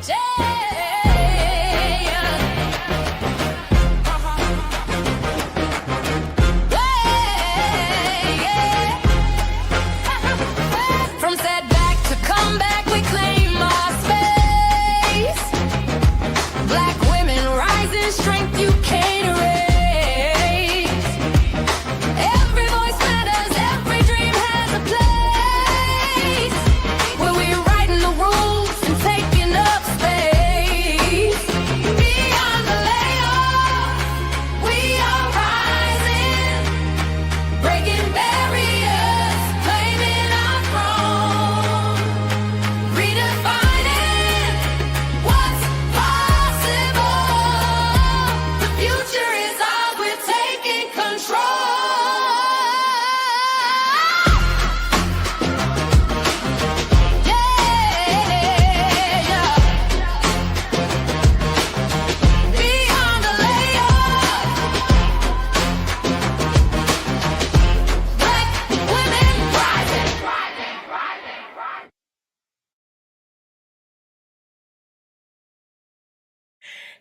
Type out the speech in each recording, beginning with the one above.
From setback to comeback, we claim our space. Black women rise in strength you can't erase. Every voice matters, every dream has a place. Where we're writing the rules and taking up space. Beyond the layoff, we are rising, breaking barriers, claiming our throne, redefining what's possible. The future is ours, we're taking control. Beyond the layoff, black women rising.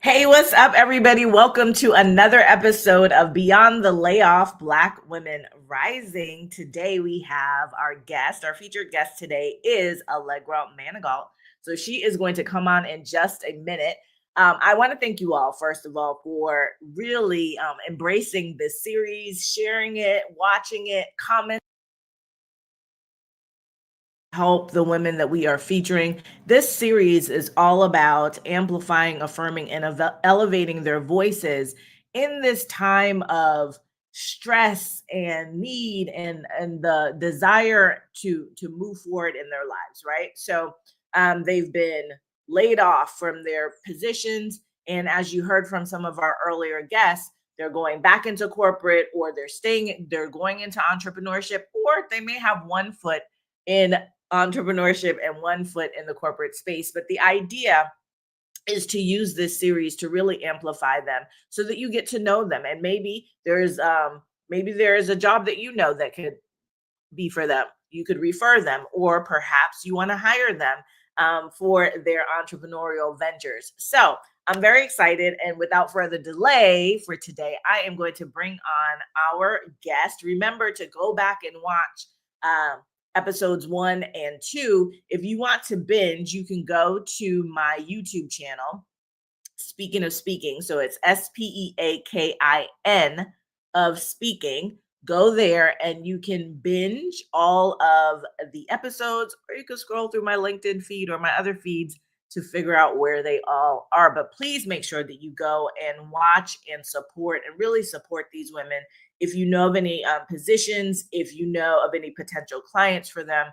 Hey, what's up, everybody? Welcome to another episode of Beyond the Layoff, Black Women Rising. Today we have our guest. Our featured guest today is Allegra Manigault. So she is going to come on in just a minute. I want to thank you all, first of all, for really embracing this series, sharing it, watching it, commenting. Help the women that we are featuring. This series is all about amplifying, affirming, and elevating their voices in this time of stress and need and the desire to move forward in their lives, right? So they've been laid off from their positions, and as you heard from some of our earlier guests, they're going back into corporate, or they're going into entrepreneurship, or they may have one foot in entrepreneurship and one foot in the corporate space. But the idea is to use this series to really amplify them so that you get to know them. And maybe there is a job that you know that could be for them. You could refer them, or perhaps you want to hire them for their entrepreneurial ventures. So I'm very excited. And without further delay for today, I am going to bring on our guest. Remember to go back and watch episodes 1 and 2. If you want to binge, you can go to my YouTube channel, Speaking of Speaking. So it's SPEAKIN of Speaking. Go there and you can binge all of the episodes, or you can scroll through my LinkedIn feed or my other feeds to figure out where they all are. But please make sure that you go and watch and support, and really support these women. If you know of any positions, if you know of any potential clients for them,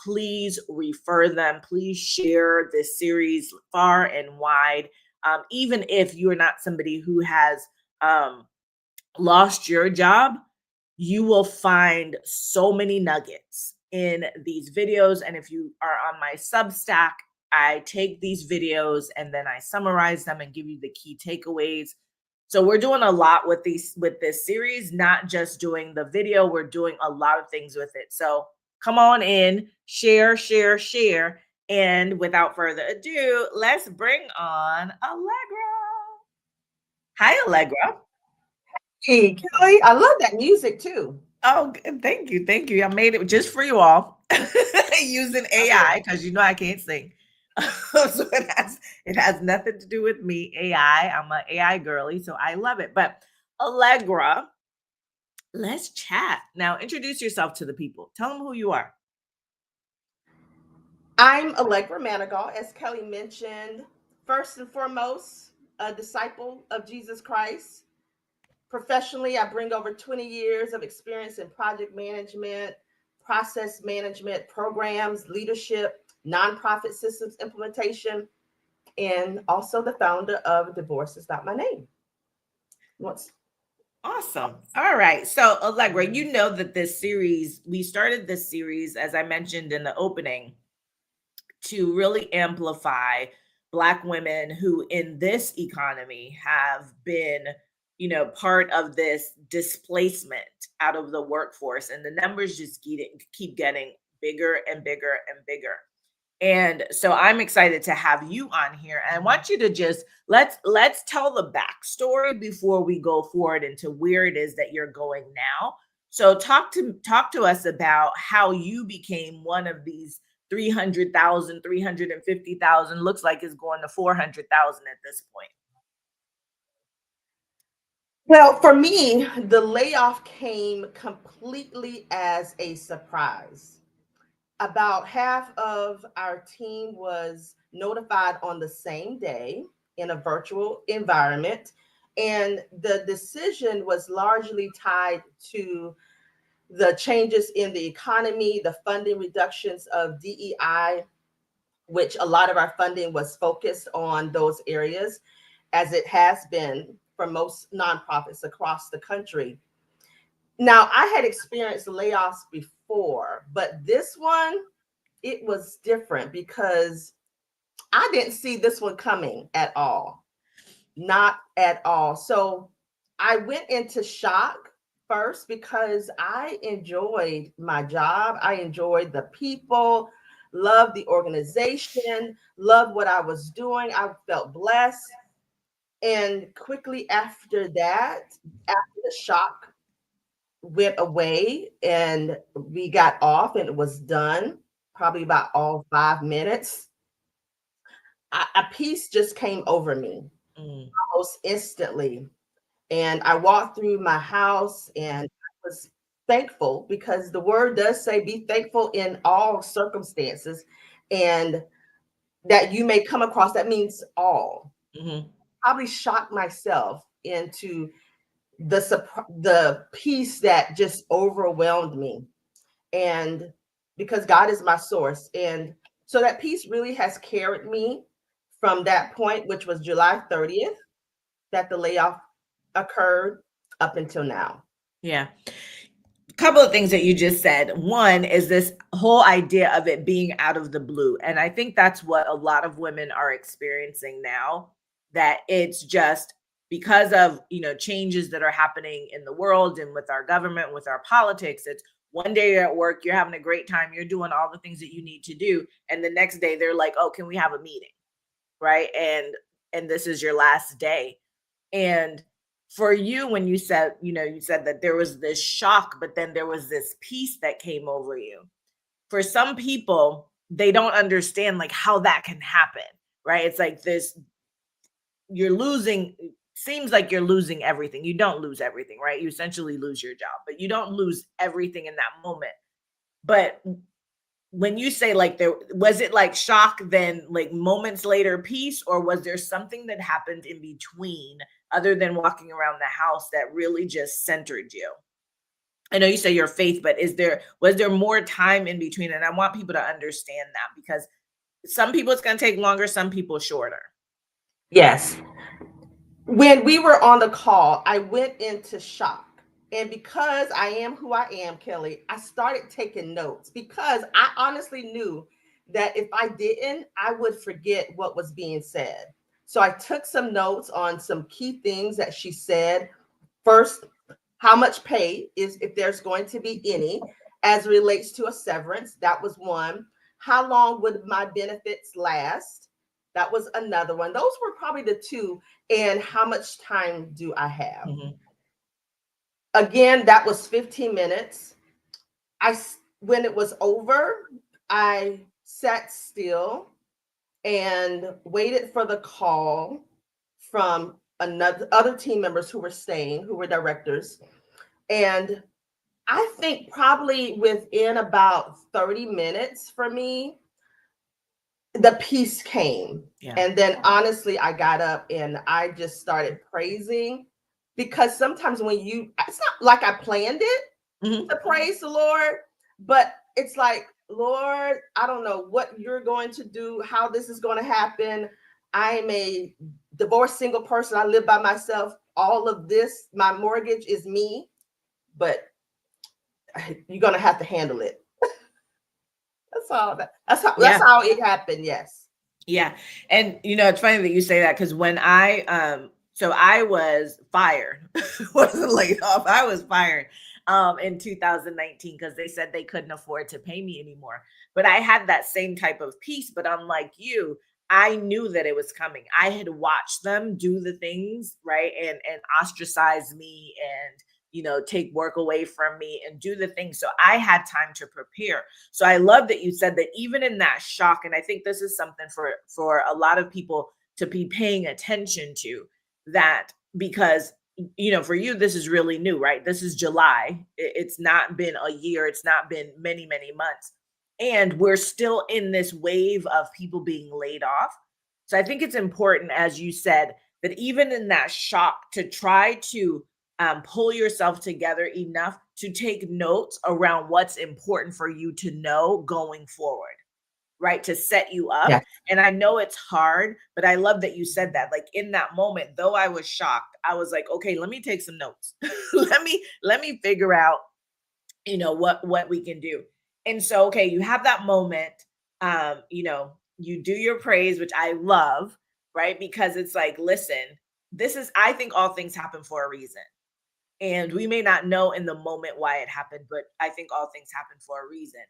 please refer them. Please share this series far and wide. Even if you're not somebody who has lost your job, you will find so many nuggets in these videos. And if you are on my Substack, I take these videos and then I summarize them and give you the key takeaways. So we're doing a lot with this series, not just doing the video. We're doing a lot of things with it. So come on in, share. And without further ado, let's bring on Allegra. Hi, Allegra. Hey, Kelly, I love that music too. Oh, thank you. I made it just for you all using AI, because you know I can't sing. So it has nothing to do with me. AI. I'm an AI girly, so I love it. But Allegra, let's chat. Now introduce yourself to the people. Tell them who you are. I'm Allegra Manigault, as Kelly mentioned. First and foremost, a disciple of Jesus Christ. Professionally, I bring over 20 years of experience in project management, process management, programs, leadership, nonprofit systems implementation, and also the founder of Divorce Is Not My Name. Awesome. All right. So Allegra, you know that we started this series, as I mentioned in the opening, to really amplify Black women who in this economy have been, part of this displacement out of the workforce. And the numbers just keep getting bigger and bigger and bigger. And so I'm excited to have you on here. And I want you to just let's tell the backstory before we go forward into where it is that you're going now. So talk to us about how you became one of these 300,000, 350,000. Looks like it's going to 400,000 at this point. Well, for me, the layoff came completely as a surprise. About half of our team was notified on the same day in a virtual environment. And the decision was largely tied to the changes in the economy, the funding reductions of DEI, which a lot of our funding was focused on those areas, as it has been for most nonprofits across the country. Now, I had experienced layoffs before, but this one, it was different because I didn't see this one coming at all. Not at all. So I went into shock first because I enjoyed my job. I enjoyed the people, loved the organization, loved what I was doing. I felt blessed. And quickly after that, after the shock went away and we got off and it was done, probably about all 5 minutes, a peace just came over me Mm, almost instantly. And I walked through my house and I was thankful because the word does say, be thankful in all circumstances. And that you may come across, that means all. mhm. Probably shocked myself into the peace that just overwhelmed me. And because God is my source. And so that peace really has carried me from that point, which was July 30th, that the layoff occurred up until now. Yeah. Couple of things that you just said. One is this whole idea of it being out of the blue. And I think that's what a lot of women are experiencing now, that it's just because of, changes that are happening in the world and with our government, with our politics. It's one day you're at work, you're having a great time, you're doing all the things that you need to do. And the next day they're like, oh, can we have a meeting? Right. And this is your last day. And for you, when you said, you said that there was this shock, but then there was this peace that came over you. For some people, they don't understand like how that can happen, right? It's like this, you're losing, seems like you're losing everything. You don't lose everything, right? You essentially lose your job, but you don't lose everything in that moment. But when you say like there was it like shock, then like moments later peace, or was there something that happened in between other than walking around the house that really just centered you? I know you say your faith, but was there more time in between? And I want people to understand that because some people it's going to take longer, some people shorter. Yes. When we were on the call, I went into shock. And because I am who I am, Kelly, I started taking notes because I honestly knew that if I didn't, I would forget what was being said. So I took some notes on some key things that she said. First, how much pay is, if there's going to be any, as relates to a severance. That was one. How long would my benefits last? That was another one. Those were probably the two. And how much time do I have? Mhm. Again, that was 15 minutes. When it was over, I sat still and waited for the call from other team members who were staying, who were directors. And I think probably within about 30 minutes for me, the peace came. Yeah. And then honestly, I got up and I just started praising, because sometimes it's not like I planned it Mhm. to praise the Lord, but it's like, Lord, I don't know what you're going to do, how this is going to happen. I am a divorced single person. I live by myself. All of this, my mortgage is me, but you're going to have to handle it. That's all. That's Yeah. how it happened. Yes. Yeah. And it's funny that you say that because when I was fired, wasn't laid off, I was fired. in 2019 because they said they couldn't afford to pay me anymore. But I had that same type of peace. But unlike you, I knew that it was coming. I had watched them do the things, right, and ostracize me and take work away from me and do the things. So I had time to prepare. So I love that you said that even in that shock, and I think this is something for a lot of people to be paying attention to, that because for you this is really new, right? This is July. It's not been a year, it's not been many months, and we're still in this wave of people being laid off. So I think it's important, as you said, that even in that shock, to try to pull yourself together enough to take notes around what's important for you to know going forward, right? To set you up. Yeah. And I know it's hard, but I love that you said that. Like in that moment, though I was shocked, I was like, okay, let me take some notes. let me figure out, what we can do. And so, okay, you have that moment, you do your praise, which I love, right? Because it's like, listen, I think all things happen for a reason. And we may not know in the moment why it happened, but I think all things happen for a reason.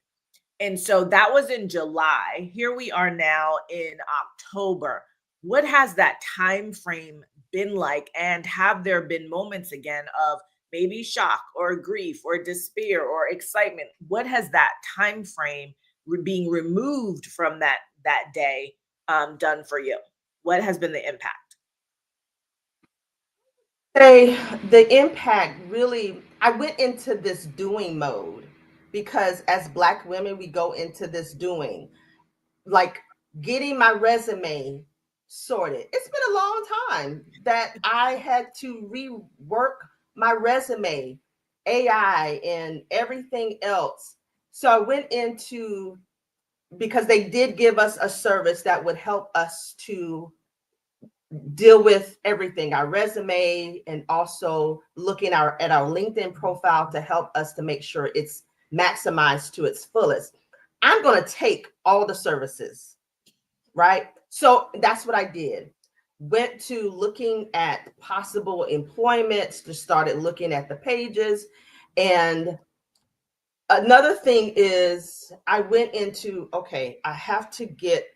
And so that was in July. Here we are now in October. What has that time frame been like? And have there been moments again of maybe shock or grief or despair or excitement? What has that time frame being removed from that day done for you? What has been the impact? Say the impact really, I went into this doing mode because as Black women, we go into this doing, like getting my resume sorted. It's been a long time that I had to rework my resume, AI, and everything else. So I went into, because they did give us a service that would help us to deal with everything, our resume, and also looking at our LinkedIn profile to help us to make sure it's maximized to its fullest. I'm going to take all the services, right? So that's what I did. Went to looking at possible employments, just started looking at the pages. And another thing is I went into, okay, I have to get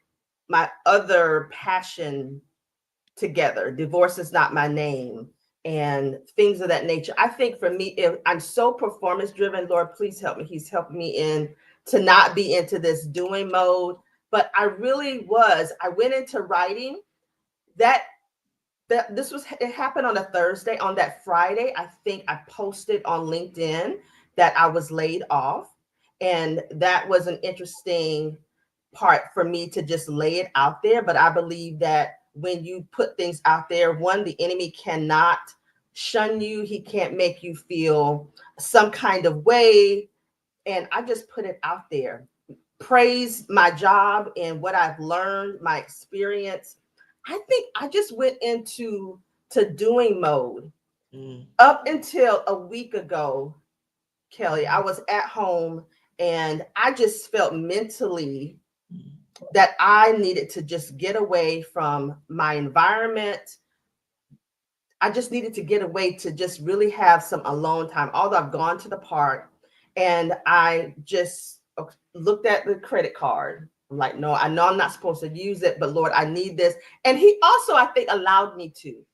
my other passion together. Divorce is not my name, and things of that nature. I think for me, if I'm so performance driven, Lord, please help me. He's helping me in to not be into this doing mode. But I really was. I went into writing. That it happened on a Thursday. On that Friday, I think I posted on LinkedIn that I was laid off, and that was an interesting part for me to just lay it out there. But I believe that when you put things out there, one, the enemy cannot shun you. He can't make you feel some kind of way. And I just put it out there. Praise my job and what I've learned, my experience. I think I just went into doing mode. Up until a week ago, Kelly, I was at home and I just felt mentally that I needed to just get away from my environment. I just needed to get away to just really have some alone time. Although I've gone to the park and I just looked at the credit card. I'm like, no, I know I'm not supposed to use it, but Lord, I need this. And he also, I think, allowed me to.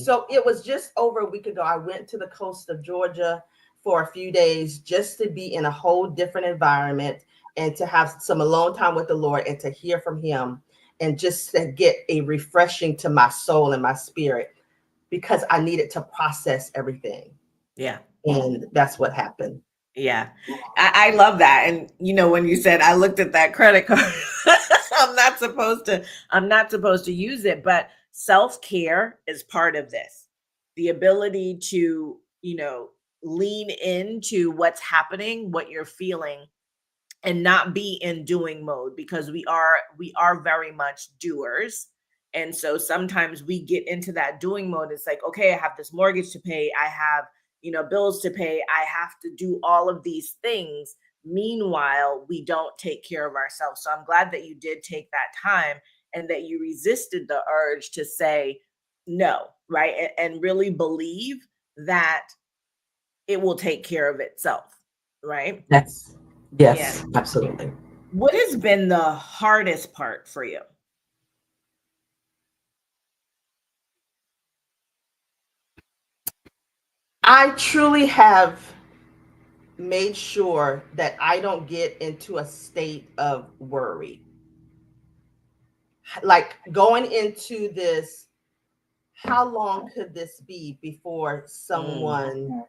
So it was just over a week ago. I went to the coast of Georgia for a few days just to be in a whole different environment and to have some alone time with the Lord and to hear from him and just to get a refreshing to my soul and my spirit, because I needed to process everything. Yeah. And that's what happened. Yeah. I love that. And when you said I looked at that credit card, I'm not supposed to use it, but self-care is part of this. The ability to, lean into what's happening, what you're feeling, and not be in doing mode, because we are very much doers. And so sometimes we get into that doing mode. It's like, okay, I have this mortgage to pay, I have bills to pay, I have to do all of these things. Meanwhile, we don't take care of ourselves. So I'm glad that you did take that time and that you resisted the urge to say no, right? And really believe that it will take care of itself, right? Yes. Yeah. Yes, absolutely. What has been the hardest part for you? I truly have made sure that I don't get into a state of worry. Like going into this, how long could this be before someone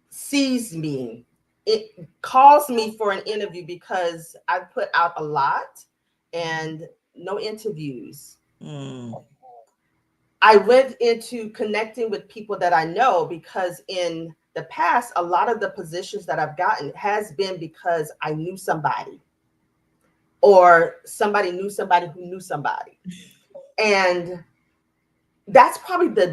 sees me? It calls me for an interview because I put out a lot and no interviews. Mm. I went into connecting with people that I know because in the past, a lot of the positions that I've gotten has been because I knew somebody or somebody knew somebody who knew somebody. And that's probably the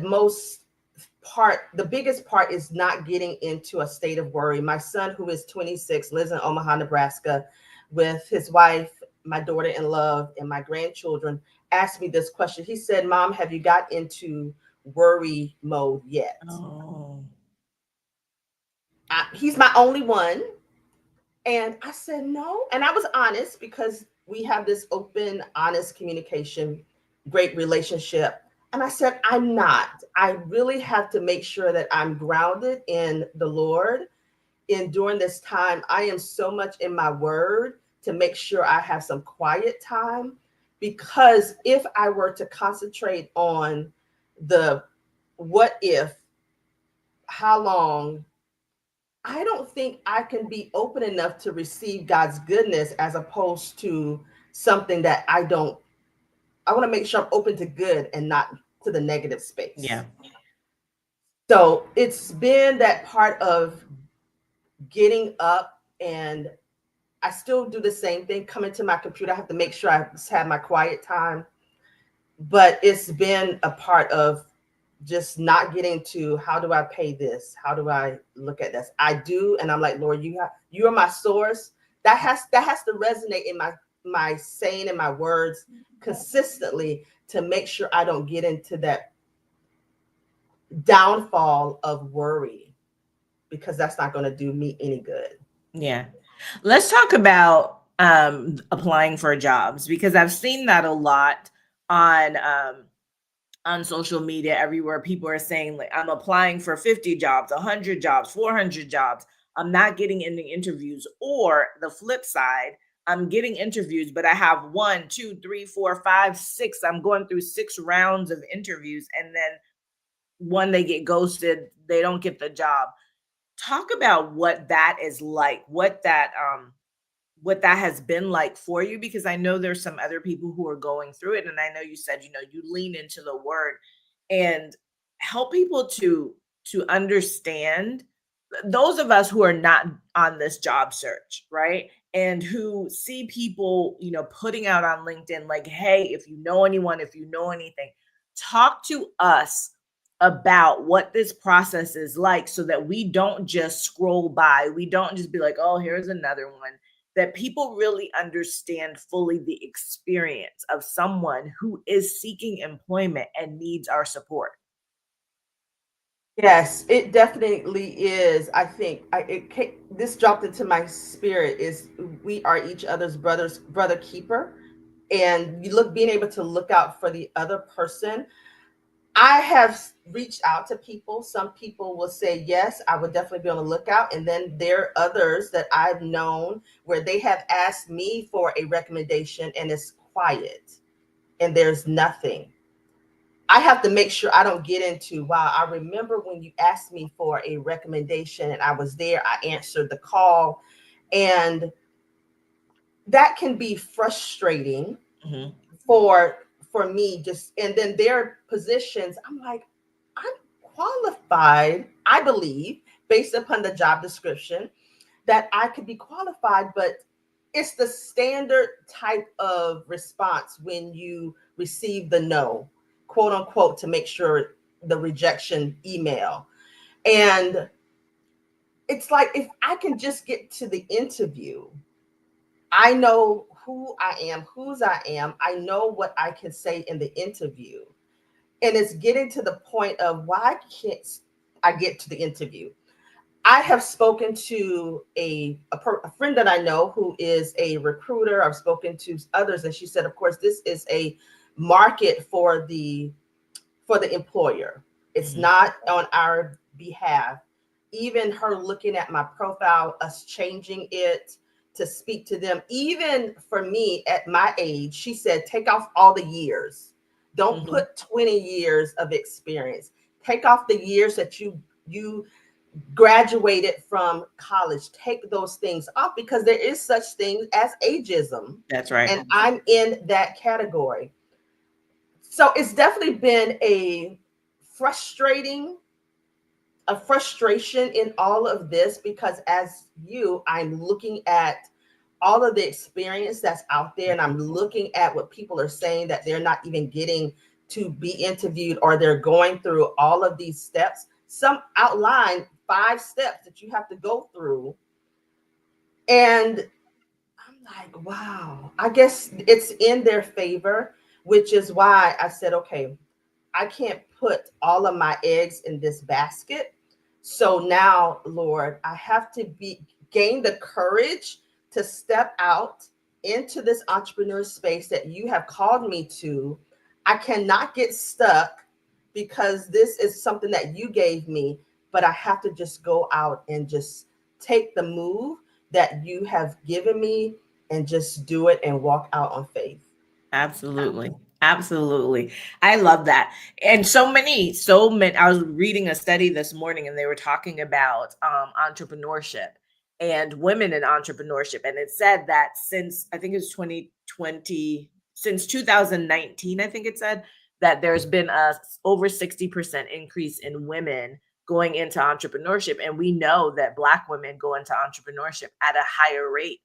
biggest part is not getting into a state of worry. My son, who is 26, lives in Omaha, Nebraska, with his wife, my daughter in love, and my grandchildren, asked me this question. He said, Mom, have you got into worry mode yet? Oh. He's my only one. And I said, no. And I was honest because we have this open, honest communication, great relationship. And I said, I'm not. I really have to make sure that I'm grounded in the Lord. And during this time, I am so much in my word to make sure I have some quiet time. Because if I were to concentrate on the what if, how long, I don't think I can be open enough to receive God's goodness as opposed to something that I don't. I want to make sure I'm open to good and not to the negative space. Yeah. So it's been that part of getting up, and I still do the same thing, coming to my computer. I have to make sure I have my quiet time, but it's been a part of just not getting to how do I pay this? How do I look at this? I do, and I'm like, Lord, you are my source. That has to resonate in my saying and my words consistently to make sure I don't get into that downfall of worry, because that's not going to do me any good. Yeah. Let's talk about applying for jobs, because I've seen that a lot on social media everywhere. People are saying, like, I'm applying for 50 jobs, 100 jobs, 400 jobs. I'm not getting any interviews. Or the flip side, I'm getting interviews, but I have 1, 2, 3, 4, 5, 6. I'm going through 6 rounds of interviews, and then one, they get ghosted, they don't get the job. Talk about what that is like, what that has been like for you, because I know there's some other people who are going through it, and I know you said, you lean into the word and help people to understand, those of us who are not on this job search, right? And who see people, putting out on LinkedIn, like, hey, if you know anyone, if you know anything, talk to us about what this process is like, so that we don't just scroll by. We don't just be like, oh, here's another one. That people really understand fully the experience of someone who is seeking employment and needs our support. Yes, it definitely is. I think this dropped into my spirit is we are each other's brother keeper, and being able to look out for the other person. I have reached out to people. Some people will say, yes, I would definitely be on the lookout. And then there are others that I've known where they have asked me for a recommendation and it's quiet and there's nothing. I have to make sure I don't get into, wow, I remember when you asked me for a recommendation and I was there, I answered the call. And that can be frustrating Mhm. for me. Just, and then their positions, I'm like, I'm qualified, I believe, based upon the job description, that I could be qualified, but it's the standard type of response when you receive the no, quote unquote, to make sure the rejection email. And it's like, if I can just get to the interview, I know who I am, whose I am. I know what I can say in the interview. And it's getting to the point of, why can't I get to the interview? I have spoken to a friend that I know who is a recruiter. I've spoken to others, and she said, of course, this is a market for the employer. It's Mhm. not on our behalf. Even her looking at my profile, us changing it to speak to them. Even for me at my age, she said, take off all the years. Don't Mhm. put 20 years of experience. Take off the years that you graduated from college. Take those things off, because there is such thing as ageism. That's right. And I'm in that category. So it's definitely been frustrating a frustration in all of this, because as I'm looking at all of the experience that's out there, and I'm looking at what people are saying, that they're not even getting to be interviewed, or they're going through all of these steps. Some outline 5 steps that you have to go through. And I'm like, wow, I guess it's in their favor, which is why I said, okay, I can't put all of my eggs in this basket. So now, Lord, I have to gain the courage to step out into this entrepreneur space that you have called me to. I cannot get stuck, because this is something that you gave me, but I have to just go out and just take the move that you have given me, and just do it and walk out on faith. Absolutely. Absolutely. I love that. And so many, I was reading a study this morning and they were talking about entrepreneurship and women in entrepreneurship. And it said that since I think it was 2020, since 2019, I think it said that there's been a over 60% increase in women going into entrepreneurship. And we know that Black women go into entrepreneurship at a higher rate.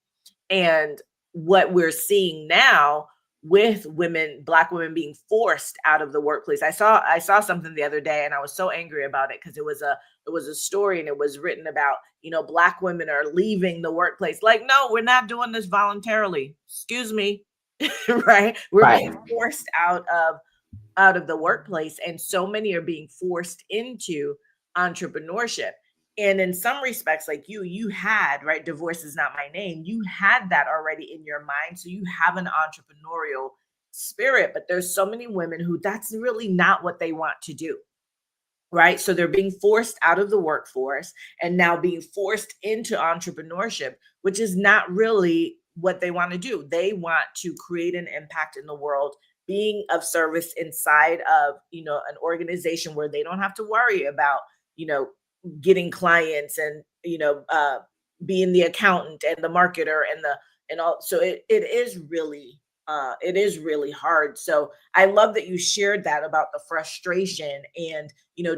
And what we're seeing now with women, Black women being forced out of the workplace. I saw something the other day and I was so angry about it, because it was a story and it was written about, Black women are leaving the workplace. Like, no, we're not doing this voluntarily. Excuse me. Right? We're Right. being forced out of the workplace, and so many are being forced into entrepreneurship. And in some respects, like you had, right, divorce is not my name, you had that already in your mind, so you have an entrepreneurial spirit. But there's so many women who that's really not what they want to do, right? So they're being forced out of the workforce and now being forced into entrepreneurship, which is not really what they want to do. They want to create an impact in the world, being of service inside of, an organization where they don't have to worry about, you know, getting clients and, being the accountant and the marketer and all. So it is really hard. So I love that you shared that about the frustration and,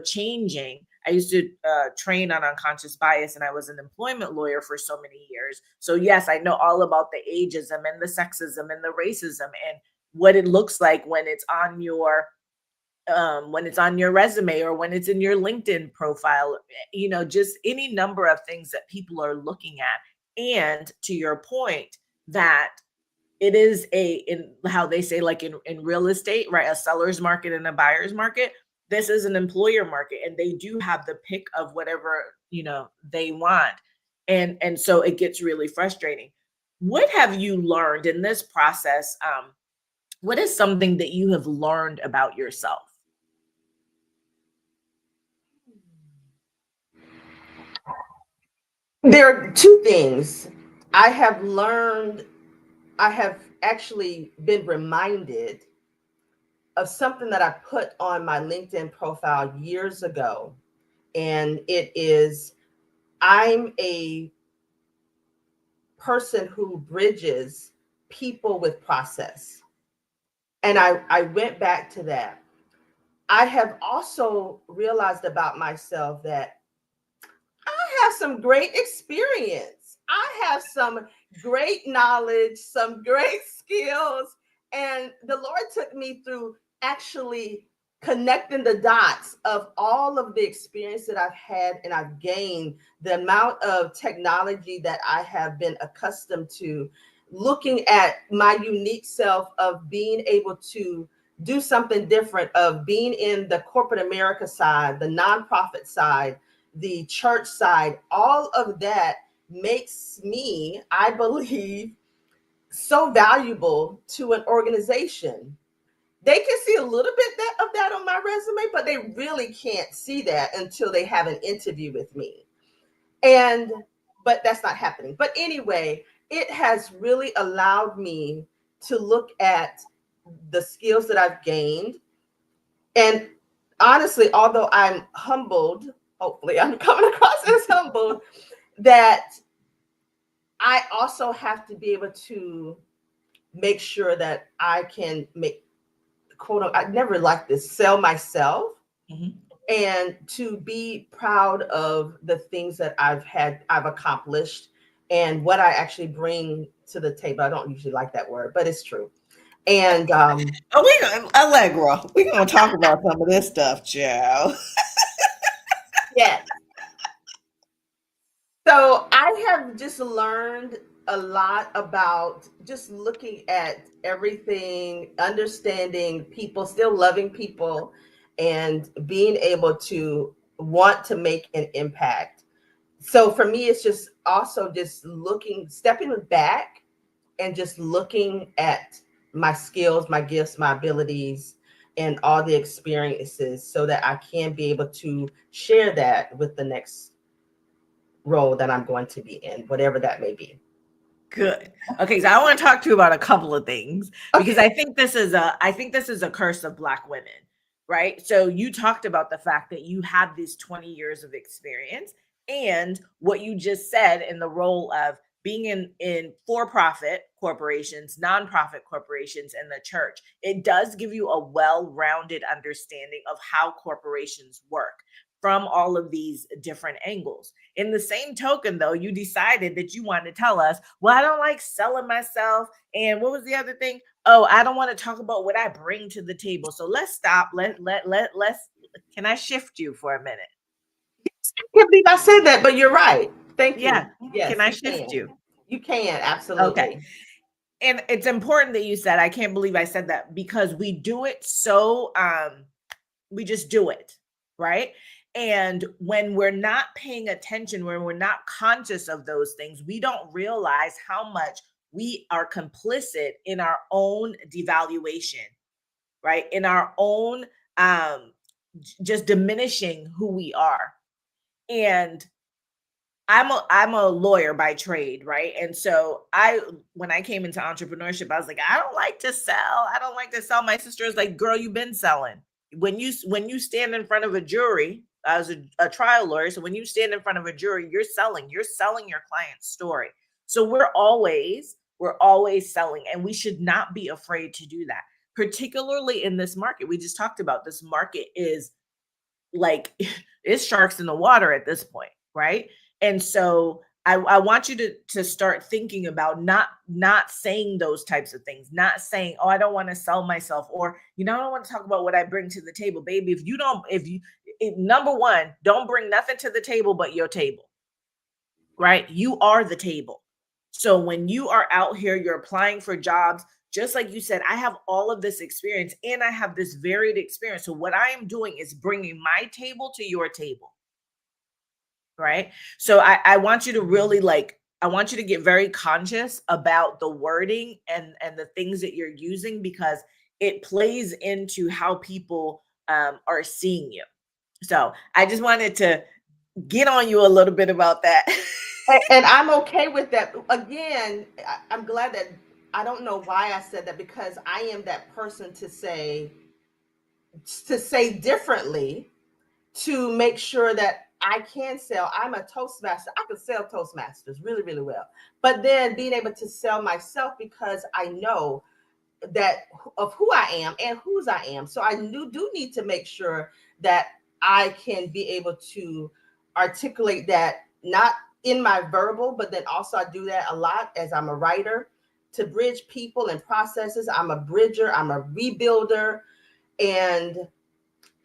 changing. I used to train on unconscious bias, and I was an employment lawyer for so many years. So yes, I know all about the ageism and the sexism and the racism and what it looks like when it's on your resume or when it's in your LinkedIn profile, just any number of things that people are looking at. And to your point, that it is in how they say, like in real estate, right? A seller's market and a buyer's market. This is an employer market, and they do have the pick of whatever, they want. And so it gets really frustrating. What have you learned in this process? What is something that you have learned about yourself? There are 2 things I have learned. I have actually been reminded of something that I put on my LinkedIn profile years ago. And it is, I'm a person who bridges people with process. And I went back to that. I have also realized about myself that I have some great experience. I have some great knowledge, some great skills. And the Lord took me through actually connecting the dots of all of the experience that I've had and I've gained, the amount of technology that I have been accustomed to, looking at my unique self of being able to do something different, of being in the corporate America side, the nonprofit side, the church side, all of that makes me, I believe, so valuable to an organization. They can see a little bit of that on my resume, but they really can't see that until they have an interview with me. But that's not happening. But anyway, it has really allowed me to look at the skills that I've gained. And honestly, although I'm humbled, hopefully I'm coming across as humbled, that I also have to be able to make sure that I can make, quote unquote, I never liked this, sell myself, and to be proud of the things that I've accomplished and what I actually bring to the table. I don't usually like that word, but it's true. And Allegra, we're gonna talk about some of this stuff, Joe. yeah. So I have just learned a lot about just looking at everything, understanding people, still loving people, and being able to want to make an impact. So for me, it's just also just stepping back and just looking at my skills, my gifts, my abilities, and all the experiences so that I can be able to share that with the next role that I'm going to be in, whatever that may be. Good. Okay, so I want to talk to you about a couple of things because I think this is a curse of Black women, right? So you talked about the fact that you have these 20 years of experience and what you just said in the role of being in for-profit corporations, nonprofit corporations, and the church. It does give you a well-rounded understanding of how corporations work from all of these different angles. In the same token, though, you decided that you wanted to tell us, well, I don't like selling myself. And what was the other thing? Oh, I don't want to talk about what I bring to the table. So let's stop. Let's can I shift you for a minute? I can't believe I said that, but you're right. Thank you. Yeah. Yes, Can I shift you? You can, absolutely. Okay. And it's important that you said, I can't believe I said that, because we do it so we just do it, right? And when we're not paying attention, when we're not conscious of those things, we don't realize how much we are complicit in our own devaluation, right? In our own just diminishing who we are. And I'm a lawyer by trade, right? And so when I came into entrepreneurship, I was like, I don't like to sell. I don't like to sell. My sister is like, girl, you've been selling. When you stand in front of a jury, I was a trial lawyer. So when you stand in front of a jury, you're selling your client's story. So we're always selling, and we should not be afraid to do that, particularly in this market. We just talked about this market is like it's sharks in the water at this point, right? And so I want you to start thinking about not saying those types of things, not saying, oh, I don't want to sell myself, or I don't want to talk about what I bring to the table, baby. Number one, don't bring nothing to the table but your table, right? You are the table. So when you are out here, you're applying for jobs, just like you said, I have all of this experience and I have this varied experience. So what I am doing is bringing my table to your table. Right. So I want you to really I want you to get very conscious about the wording and the things that you're using, because it plays into how people are seeing you. So I just wanted to get on you a little bit about that. And I'm okay with that. Again, I'm glad that I don't know why I said that, because I am that person to say differently, to make sure that I can sell. I'm a Toastmaster. I can sell Toastmasters really, really well. But then being able to sell myself, because I know that of who I am and whose I am. So I do need to make sure that I can be able to articulate that, not in my verbal, but then also I do that a lot as I'm a writer, to bridge people and processes. I'm a bridger, I'm a rebuilder, and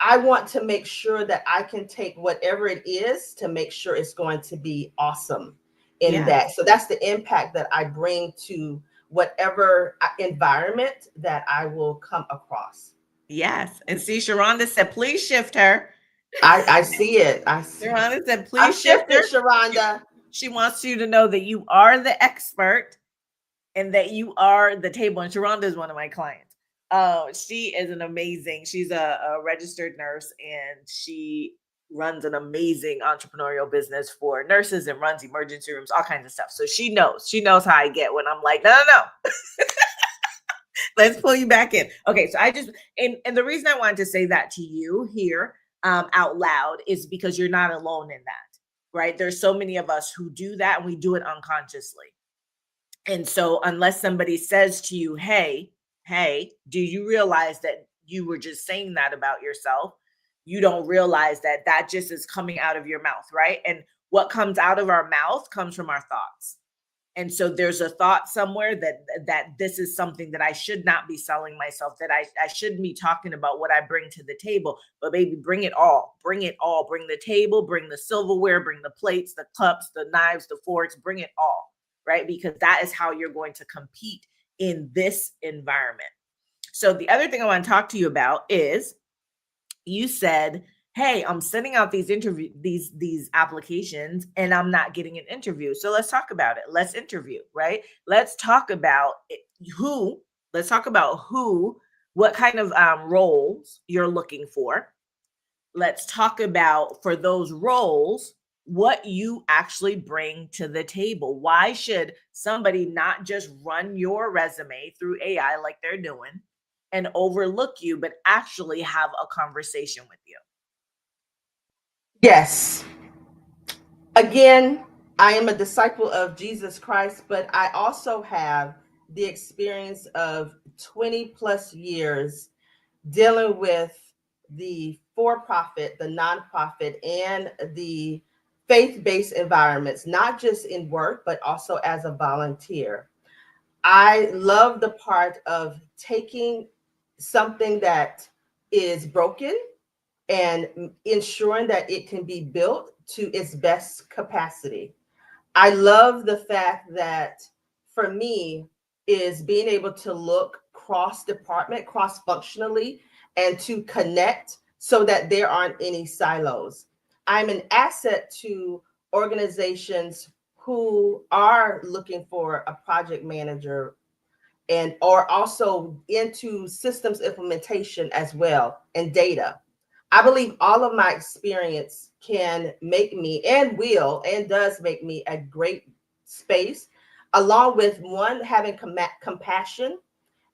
I want to make sure that I can take whatever it is to make sure it's going to be awesome in that. So that's the impact that I bring to whatever environment that I will come across. Yes. And see, Sharonda said, please shift her. I see it. I see. Sharonda said, I'm please shift shifting, her. Sharonda. She wants you to know that you are the expert and that you are the table. And Sharonda is one of my clients. She is she's a registered nurse, and she runs an amazing entrepreneurial business for nurses and runs emergency rooms, all kinds of stuff. So she knows how I get when I'm like, no. Let's pull you back in. Okay, so and the reason I wanted to say that to you here out loud is because you're not alone in that, right? There's so many of us who do that, and we do it unconsciously. And so unless somebody says to you, hey, do you realize that you were just saying that about yourself? You don't realize that that just is coming out of your mouth, right? And what comes out of our mouth comes from our thoughts. And so there's a thought somewhere that this is something that I should not be selling myself, that I shouldn't be talking about what I bring to the table. But baby, bring it all. Bring it all. Bring the table, bring the silverware, bring the plates, the cups, the knives, the forks, bring it all, right? Because that is how you're going to compete in this environment. So the other thing I want to talk to you about is, you said, hey, I'm sending out these applications and I'm not getting an interview. So let's talk about it. Let's interview, right? Let's talk about who, what kind of roles you're looking for. Let's talk about, for those roles, what you actually bring to the table. Why should somebody not just run your resume through AI like they're doing and overlook you, but actually have a conversation with you? Yes. Again, I am a disciple of Jesus Christ, but I also have the experience of 20 plus years dealing with the for-profit, the nonprofit, and the faith-based environments, not just in work, but also as a volunteer. I love the part of taking something that is broken and ensuring that it can be built to its best capacity. I love the fact that, for me, is being able to look cross department, cross functionally, and to connect so that there aren't any silos. I'm an asset to organizations who are looking for a project manager and are also into systems implementation as well, and data. I believe all of my experience can make me, and will and does make me, a great space, along with one, having compassion,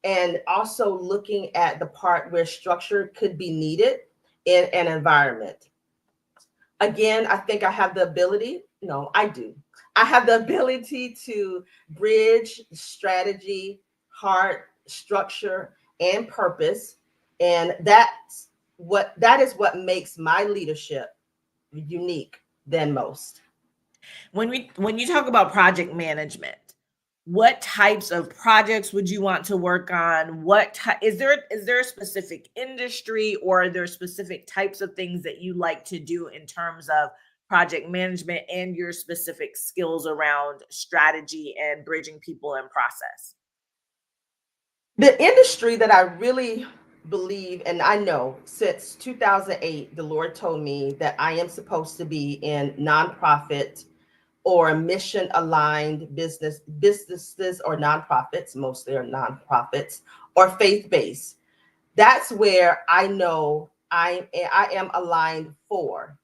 and also looking at the part where structure could be needed in an environment. Again, I think I have the ability, no, I do. I have the ability to bridge strategy, heart, structure, and purpose. And that is what makes my leadership unique than most. When you talk about project management, what types of projects would you want to work on? Is there a specific industry, or are there specific types of things that you like to do in terms of project management and your specific skills around strategy and bridging people and process? The industry that I really believe, and I know since 2008, the Lord told me that I am supposed to be in nonprofit or mission aligned businesses or nonprofits, mostly are nonprofits, or faith based. That's where I know I am aligned for.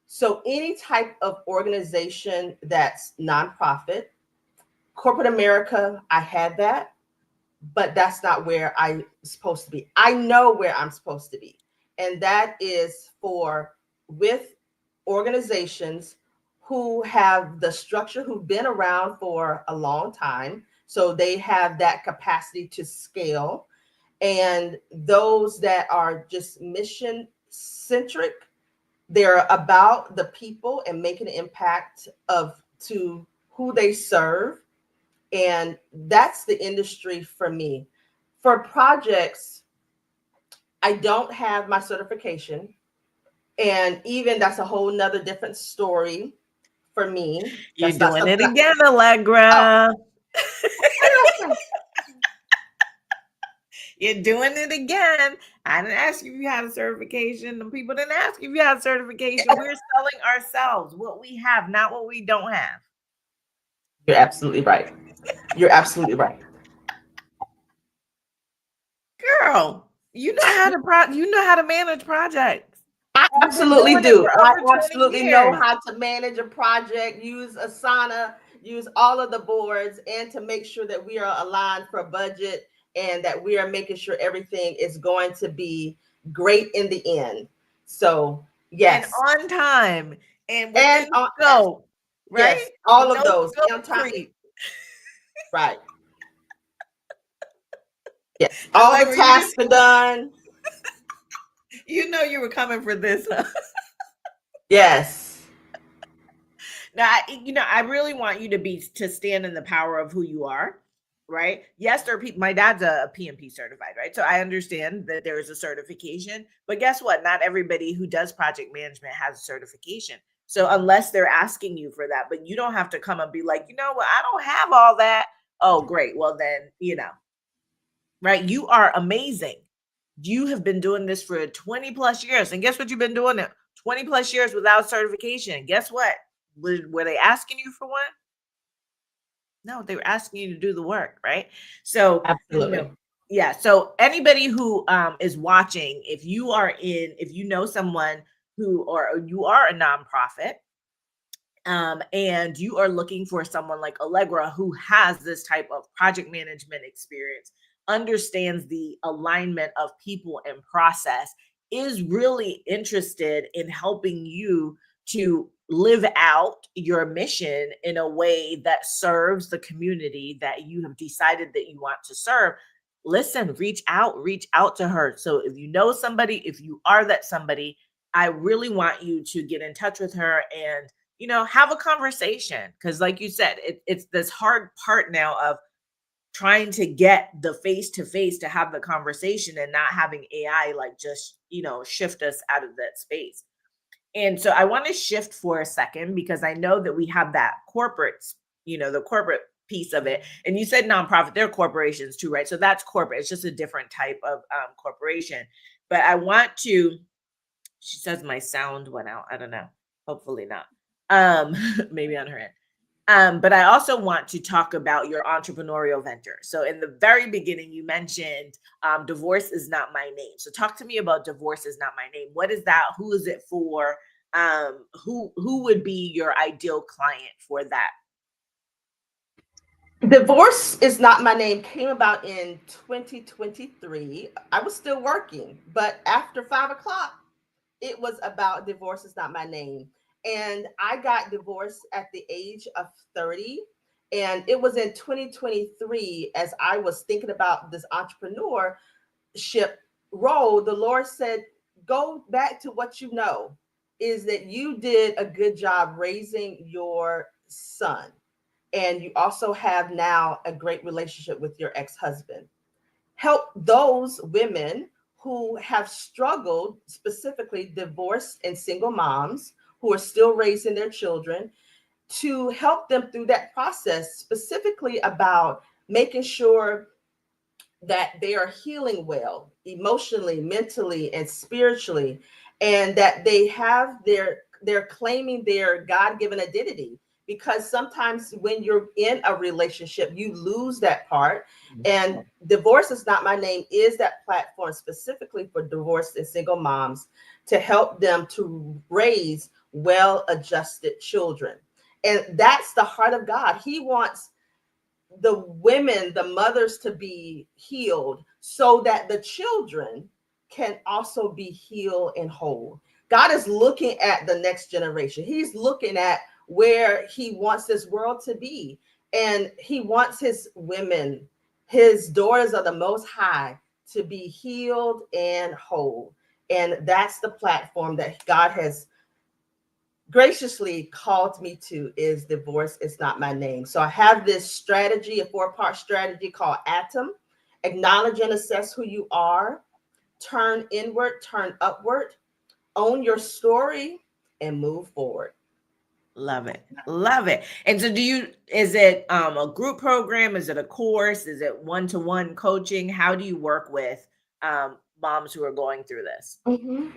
So any type of organization that's nonprofit, corporate America, I had that, but that's not where I'm supposed to be. I know where I'm supposed to be. And that is with organizations who have the structure, who've been around for a long time. So they have that capacity to scale. And those that are just mission centric, they're about the people and making an impact to who they serve. And that's the industry for me. For projects, I don't have my certification. And even that's a whole nother different story for me. You're That's not doing it something again, oh, Allegra. what did I say? You're doing it again. I didn't ask you if you had a certification. The people didn't ask you if you had a certification. We're selling ourselves what we have, not what we don't have. You're absolutely right. You're absolutely right. Girl, you know how to you know how to manage projects. I You've been absolutely doing it do. for I over 20 absolutely know years. how to manage a project, use Asana, use all of the boards, and to make sure that we are aligned for budget and that we are making sure everything is going to be great in the end. So, And yes. on time and And within scope, right? yes, all of No those. On scope time. creep. Right. Yes. I All like the when tasks are done. you know you were coming for this, huh? Yes. Now, I really want you to stand in the power of who you are, right? Yes, there are people. My dad's a PMP certified, right? So I understand that there is a certification, but guess what? Not everybody who does project management has a certification. So unless they're asking you for that, but you don't have to come and be like, you know what? I don't have all that. Oh, great. Well, then, right? You are amazing. You have been doing this for 20 plus years. And guess what? You've been doing it 20 plus years without certification. Guess what? Were they asking you for one? No, they were asking you to do the work, right? So, Absolutely. yeah. So anybody who is watching, if you know someone or you are a nonprofit, and you are looking for someone like Allegra who has this type of project management experience, understands the alignment of people and process, is really interested in helping you to live out your mission in a way that serves the community that you have decided that you want to serve. Listen, reach out to her. So if you know somebody, if you are that somebody, I really want you to get in touch with her and have a conversation, because like you said, it's this hard part now of trying to get the face to face to have the conversation and not having AI like just shift us out of that space. And so I want to shift for a second, because I know that we have that the corporate piece of it. And you said nonprofit, they're corporations too, right? So that's corporate. It's just a different type of corporation. But I want to, she says my sound went out. I don't know. Hopefully not. Maybe on her end. But I also want to talk about your entrepreneurial venture. So in the very beginning, you mentioned divorce is not my name. So talk to me about divorce is not my name. What is that? Who is it for? Who would be your ideal client for that? Divorce is not my name came about in 2023. I was still working, but after 5 o'clock, it was about divorce is not my name. And I got divorced at the age of 30. And it was in 2023, as I was thinking about this entrepreneurship role, the Lord said, go back to what you know, is that you did a good job raising your son. And you also have now a great relationship with your ex-husband. Help those women who have struggled, specifically divorced and single moms who are still raising their children, to help them through that process, specifically about making sure that they are healing well, emotionally, mentally, and spiritually, and that they're claiming their God-given identity. Because sometimes when you're in a relationship, you lose that part. And Divorce is Not My Name is that platform specifically for divorced and single moms to help them to raise well-adjusted children. And that's the heart of God. He wants the women, the mothers, to be healed so that the children can also be healed and whole. God is looking at the next generation. He's looking at where he wants this world to be. And he wants his women, his daughters of the Most High, to be healed and whole. And that's the platform that God has graciously called me to, is Divorce is Not My Name. So I have this strategy, a 4-part strategy called ATOM: acknowledge and assess who you are, turn inward, turn upward, own your story, and move forward. Love it. Love it. And so is it a group program? Is it a course? Is it one-to-one coaching? How do you work with moms who are going through this? Mhm.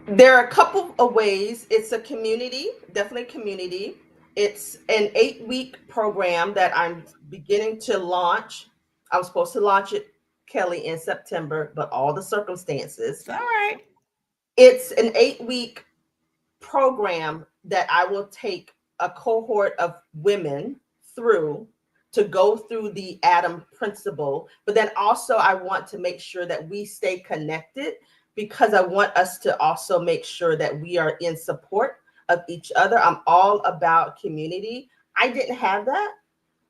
There are a couple of ways. It's a community, definitely community. It's an 8-week program that I'm beginning to launch. I was supposed to launch it, Kelly, in September, but all the circumstances. It's all right. It's an 8-week program that I will take a cohort of women through to go through the Adam principle. But then also, I want to make sure that we stay connected because I want us to also make sure that we are in support of each other. I'm all about community. I didn't have that.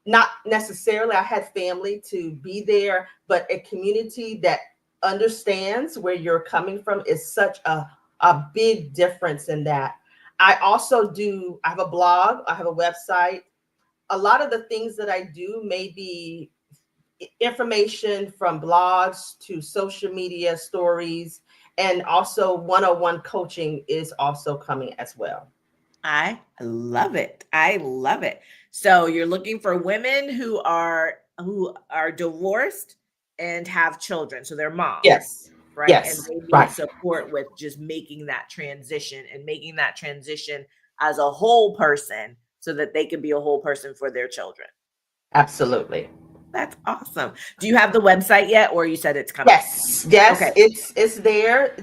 Not necessarily, I had family to be there, but a community that understands where you're coming from is such a big difference in that. I have a blog, I have a website. A lot of the things that I do may be information from blogs to social media stories, and also one-on-one coaching is also coming as well. I love it. I love it. So you're looking for women who are divorced and have children. So they're moms, Yes. right? And Yes. they need Right. support with just making that transition and making that transition as a whole person so that they can be a whole person for their children. Absolutely. That's awesome. Do you have the website yet, or you said it's coming? Yes, yes, Okay. it's there.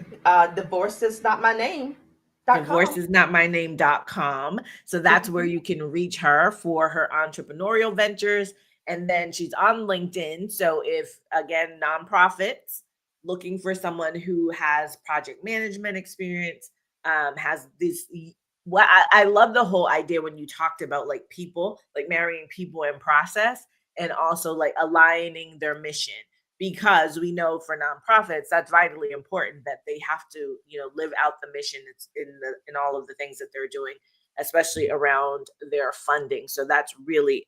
Divorce is not my name.com. Divorceisnotmyname.com. So that's where Mhm. you can reach her for her entrepreneurial ventures. And then she's on LinkedIn. So if, again, nonprofits looking for someone who has project management experience, has this. What I love the whole idea when you talked about like people, like marrying people in process and also like aligning their mission, because we know for nonprofits that's vitally important that they have to live out the mission. It's in all of the things that they're doing, especially around their funding. So that's really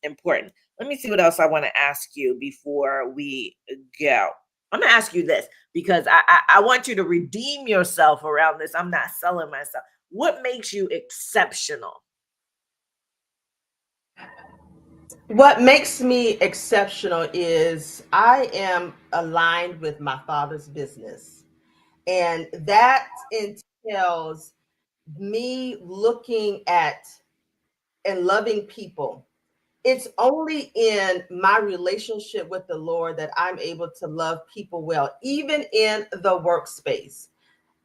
important. Let me see what else I want to ask you before we go. I'm going to ask you this because I want you to redeem yourself around this. I'm not selling myself. What makes you exceptional? What makes me exceptional is I am aligned with my father's business, and that entails me looking at and loving people. It's only in my relationship with the Lord that I'm able to love people well, even in the workspace.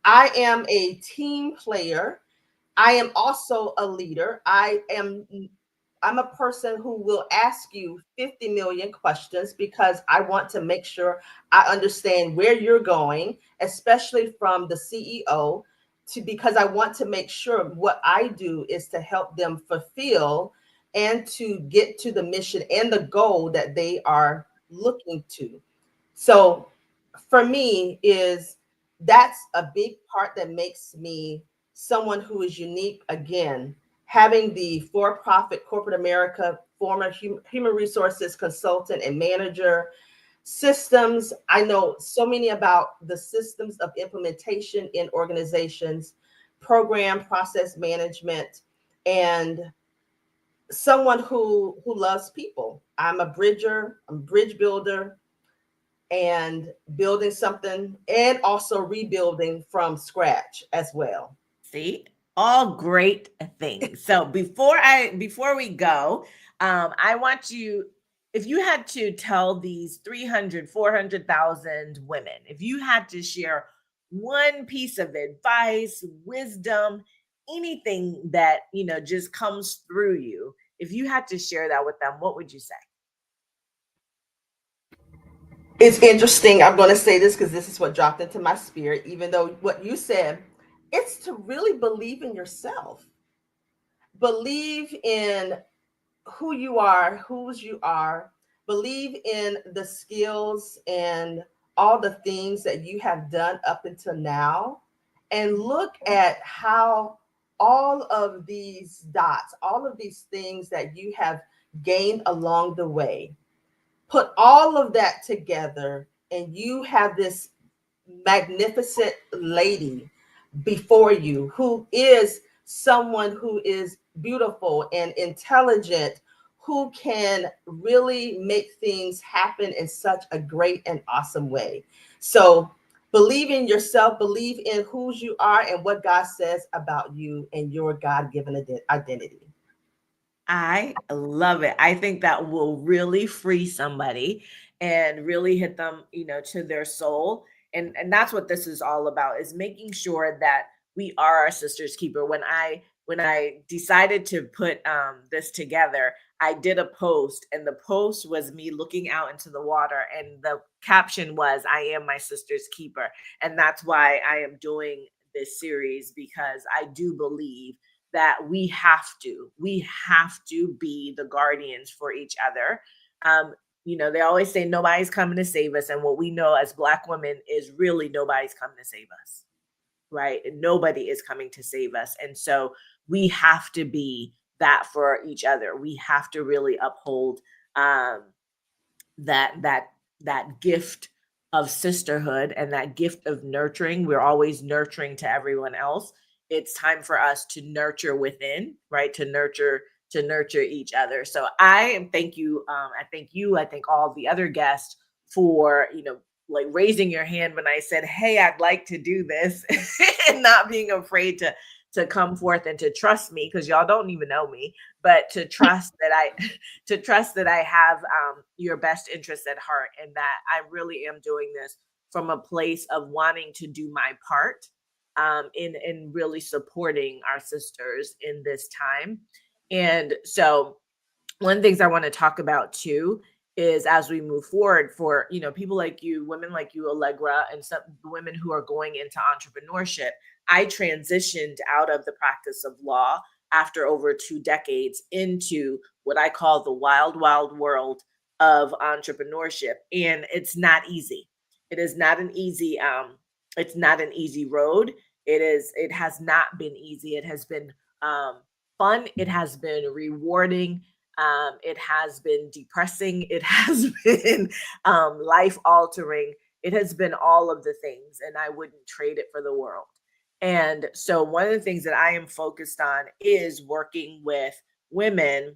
I am a team player. I am also a leader. I'm a person who will ask you 50 million questions because I want to make sure I understand where you're going, especially from the CEO, to because I want to make sure what I do is to help them fulfill and to get to the mission and the goal that they are looking to. So for me is that's a big part that makes me someone who is unique. Again, having the for-profit corporate America, former human resources consultant and manager, systems. I know so many about the systems of implementation in organizations, program process management, and someone who loves people. I'm a bridger, I'm a bridge builder, and building something and also rebuilding from scratch as well. See, all great things. So before we go, I want you, if you had to tell these 300, 400,000 women, if you had to share one piece of advice, wisdom, anything that just comes through you, if you had to share that with them, what would you say? It's interesting. I'm going to say this because this is what dropped into my spirit, even though what you said, it's to really believe in yourself, believe in who you are, whose you are, believe in the skills and all the things that you have done up until now, and look at how all of these dots, all of these things that you have gained along the way, put all of that together, and you have this magnificent lady before you who is someone who is beautiful and intelligent, who can really make things happen in such a great and awesome way. So believe in yourself, believe in who you are and what God says about you and your God-given identity. I love it. I think that will really free somebody and really hit them, to their soul. And that's what this is all about, is making sure that we are our sister's keeper. When I decided to put this together, I did a post, and the post was me looking out into the water, and the caption was, "I am my sister's keeper." And that's why I am doing this series, because I do believe that we have to be the guardians for each other. They always say nobody's coming to save us, and what we know as Black women is really nobody's coming to save us, right? And nobody is coming to save us, and so we have to be that for each other. We have to really uphold um, that gift of sisterhood and that gift of nurturing. We're always nurturing to everyone else. It's time for us to nurture within, right? To nurture each other. So I thank you. I thank all the other guests for, like, raising your hand when I said, "Hey, I'd like to do this," and not being afraid to come forth and to trust me, because y'all don't even know me, but to trust that I to trust that I have your best interests at heart, and that I really am doing this from a place of wanting to do my part in really supporting our sisters in this time. And so one of the things I want to talk about too is, as we move forward, for people like you, women like you, Allegra, and some women who are going into entrepreneurship. I transitioned out of the practice of law after over 2 decades into what I call the wild, wild world of entrepreneurship, and it's not easy. It is not an easy. It's not an easy road. It is. It has not been easy. It has been fun. It has been rewarding. It has been depressing. It has been life altering. It has been all of the things, and I wouldn't trade it for the world. And so, one of the things that I am focused on is working with women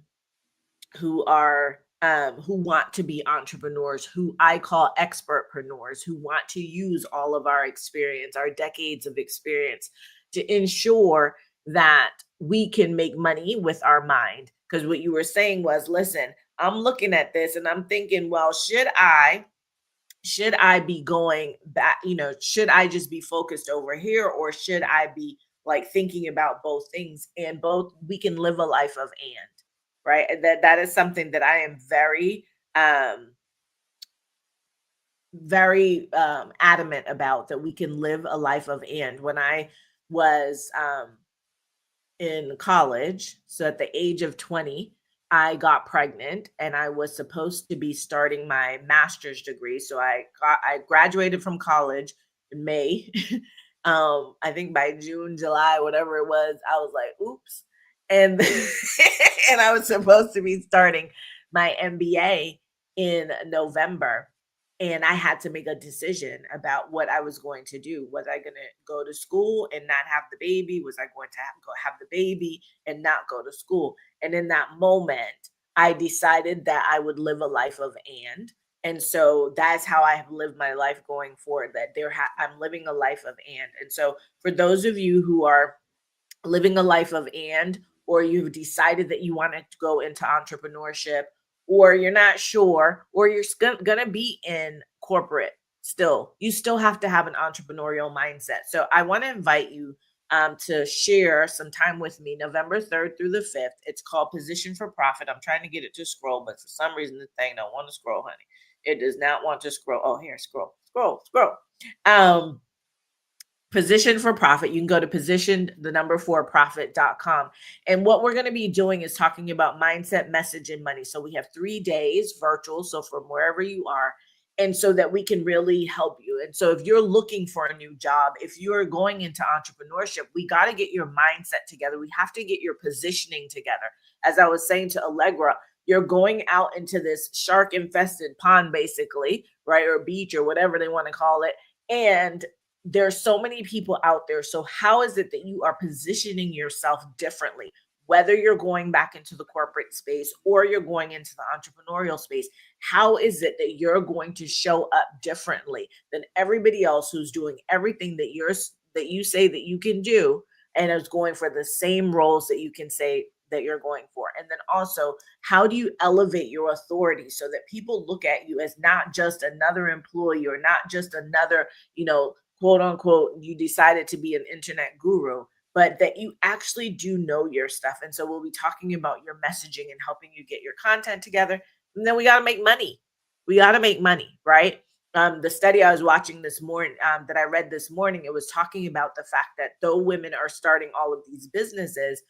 who want to be entrepreneurs, who I call expertpreneurs, who want to use all of our experience, our decades of experience, to ensure that we can make money with our mind. Because what you were saying was, listen, I'm looking at this and I'm thinking, well, should I be going back? Should I just be focused over here, or should I be like thinking about both things? And both, we can live a life of and, right? And that is something that I am very adamant about, that we can live a life of and. When I was in college, so at the age of 20, I got pregnant, and I was supposed to be starting my master's degree. So I graduated from college in May. I think by June, July, whatever it was, I was like, oops. And and I was supposed to be starting my MBA in November. And I had to make a decision about what I was going to do. Was I going to go to school and not have the baby? Was I going to go have the baby and not go to school? And in that moment, I decided that I would live a life of and so that's how I have lived my life going forward. That I'm living a life of and so for those of you who are living a life of or you've decided that you want to go into entrepreneurship, or you're not sure, or you're going to be in corporate still, you still have to have an entrepreneurial mindset. So I want to invite you to share some time with me November 3rd through the 5th. It's called Position for Profit. I'm trying to get it to scroll, but for some reason the thing don't want to scroll, honey. It does not want to scroll. Oh, here, scroll. Um, Position for Profit. You can go to position4profit.com. And what we're going to be doing is talking about mindset, message, and money. So we have 3 days virtual, so from wherever you are, and so that we can really help you. And so if you're looking for a new job, if you're going into entrepreneurship, we got to get your mindset together. We have to get your positioning together. As I was saying to Allegra, you're going out into this shark infested pond, basically, right? Or beach, or whatever they want to call it. And there's so many people out there. So how is it that you are positioning yourself differently? whether you're going back into the corporate space or you're going into the entrepreneurial space, how is it that you're going to show up differently than everybody else who's doing everything that you say that you can do and is going for the same roles that you can say that you're going for? And then also, how do you elevate your authority so that people look at you as not just another employee or not just another, quote unquote, you decided to be an internet guru, but that you actually do know your stuff. And so we'll be talking about your messaging and helping you get your content together. And then we got to make money. We got to make money, right? The study I was watching this morning, that I read this morning, it was talking about the fact that though women are starting all of these businesses,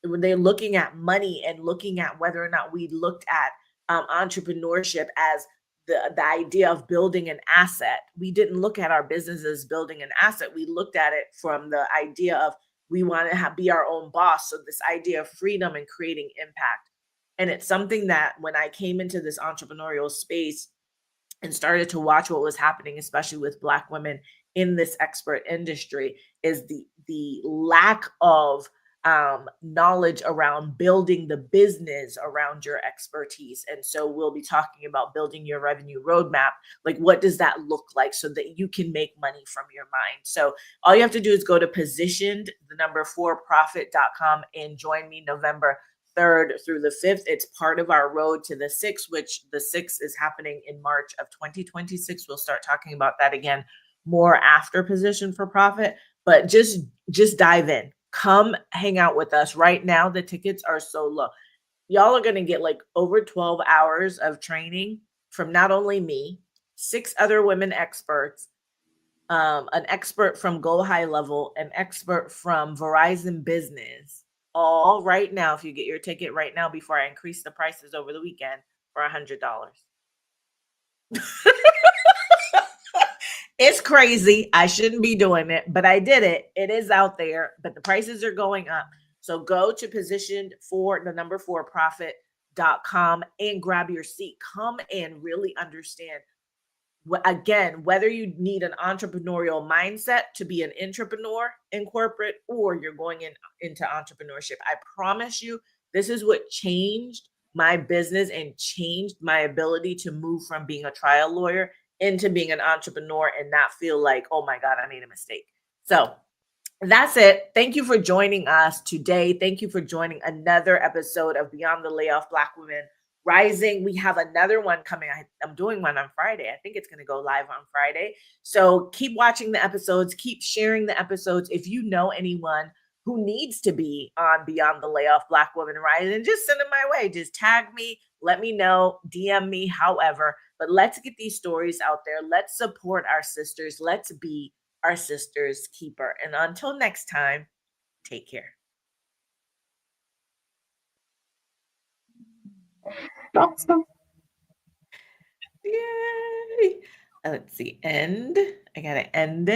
when they're looking at money and looking at whether or not we looked at entrepreneurship as the idea of building an asset. We didn't look at our business as building an asset. We looked at it from the idea of we want to be our own boss. So this idea of freedom and creating impact. And it's something that when I came into this entrepreneurial space and started to watch what was happening, especially with Black women in this expert industry, is the lack of knowledge around building the business around your expertise. And so we'll be talking about building your revenue roadmap. Like, what does that look like so that you can make money from your mind? So all you have to do is go to positioned4profit.com and join me November 3rd through the 5th. It's part of our road to the 6th, which the 6th is happening in March of 2026. We'll start talking about that again more after Position for Profit, but just dive in. Come hang out with us. Right now, the tickets are so low. Y'all are going to get like over 12 hours of training from not only me, 6 other women experts, an expert from Go High Level, an expert from Verizon Business, all right now. If you get your ticket right now before I increase the prices over the weekend for $100. It's crazy. I shouldn't be doing it, but I did it. It is out there, but the prices are going up. So go to positioned4profit.com and grab your seat. Come and really understand again, whether you need an entrepreneurial mindset to be an entrepreneur in corporate or you're going into entrepreneurship. I promise you, this is what changed my business and changed my ability to move from being a trial lawyer into being an entrepreneur and not feel like, oh my God, I made a mistake. So that's it. Thank you for joining us today. Thank you for joining another episode of Beyond the Layoff Black Women Rising. We have another one coming. I'm doing one on Friday. I think it's going to go live on Friday. So keep watching the episodes. Keep sharing the episodes. If you know anyone who needs to be on Beyond the Layoff Black Women Rising, just send them my way. Just tag me. Let me know. DM me, however. But let's get these stories out there. Let's support our sisters. Let's be our sister's keeper. And until next time, take care. Awesome. Yay. Let's see. End. I got to end it.